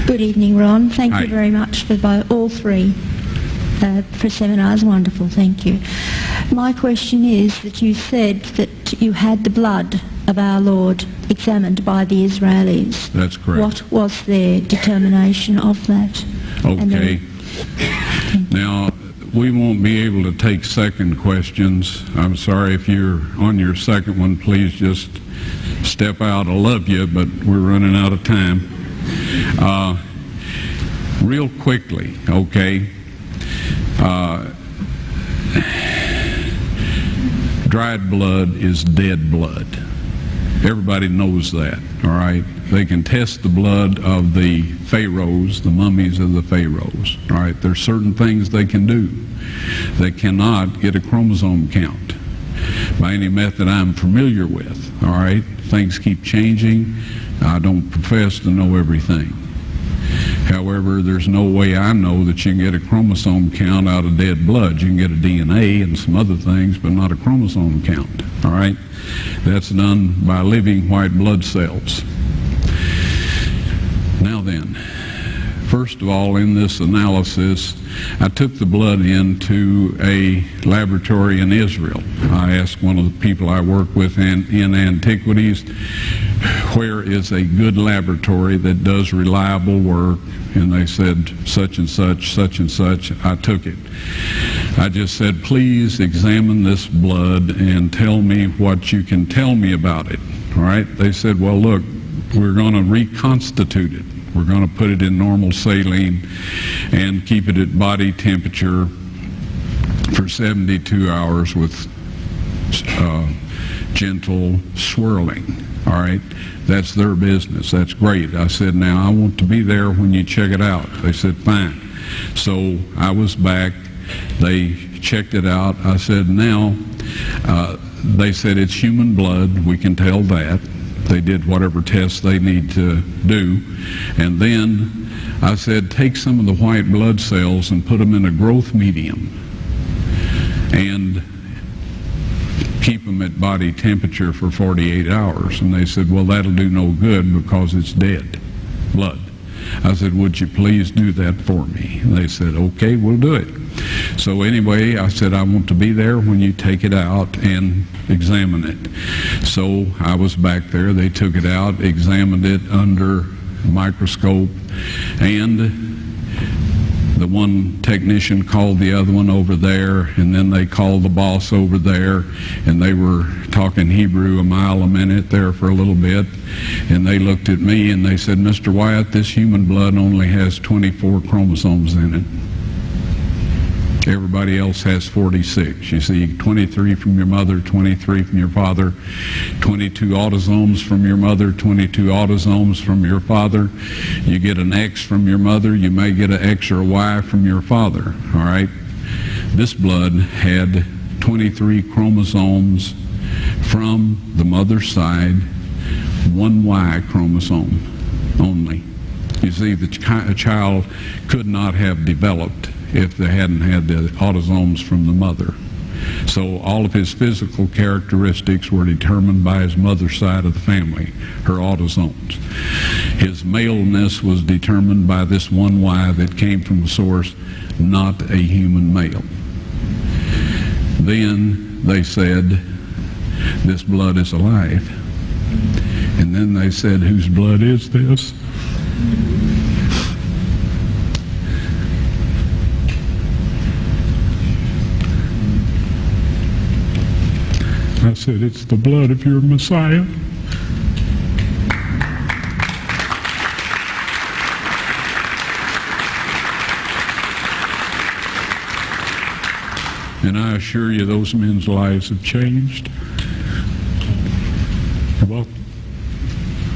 Good evening, Ron. Thank Hi. you very much for all three for seminars. Wonderful, thank you. My question is that you said that you had the blood of our Lord examined by the Israelis. That's correct. What was their determination of that? Okay. Now, we won't be able to take second questions. I'm sorry if you're on your second one, please just step out. I love you, but we're running out of time. Real quickly, okay. Dried blood is dead blood. Everybody knows that, all right? They can test the blood of the pharaohs, the mummies of the pharaohs, all right? There's certain things they can do. They cannot get a chromosome count by any method I'm familiar with, all right? Things keep changing. I don't profess to know everything. However, there's no way I know that you can get a chromosome count out of dead blood. You can get a DNA and some other things, but not a chromosome count, all right? That's done by living white blood cells. Now then, first of all, in this analysis, I took the blood into a laboratory in Israel. I asked one of the people I work with in antiquities, where is a good laboratory that does reliable work? And they said, such and such, such and such. I took it. I just said, please examine this blood and tell me what you can tell me about it. All right? They said, well, look, we're going to reconstitute it. We're going to put it in normal saline and keep it at body temperature for 72 hours with gentle swirling. All right? That's their business. That's great. I said, now I want to be there when you check it out. They said, fine. So I was back. They checked it out. I said, now, they said it's human blood. We can tell that. They did whatever tests they need to do. And then I said, take some of the white blood cells and put them in a growth medium and keep them at body temperature for 48 hours. And they said, well, that'll do no good because it's dead blood. I said, would you please do that for me? And they said, okay, we'll do it. So anyway, I said, I want to be there when you take it out and examine it. So I was back there. They took it out, examined it under a microscope, and the one technician called the other one over there, and then they called the boss over there, and they were talking Hebrew a mile a minute there for a little bit, and they looked at me and they said, Mr. Wyatt, this human blood only has 24 chromosomes in it. Everybody else has 46. You see, 23 from your mother, 23 from your father, 22 autosomes from your mother, 22 autosomes from your father. You get an X from your mother, you may get an X or a Y from your father, all right? This blood had 23 chromosomes from the mother's side, one Y chromosome only. You see, the child could not have developed if they hadn't had the autosomes from the mother. So all of his physical characteristics were determined by his mother's side of the family, her autosomes. His maleness was determined by this one Y that came from a source, not a human male. Then they said, this blood is alive. And then they said, whose blood is this? I said, it's the blood of your Messiah. And I assure you, those men's lives have changed.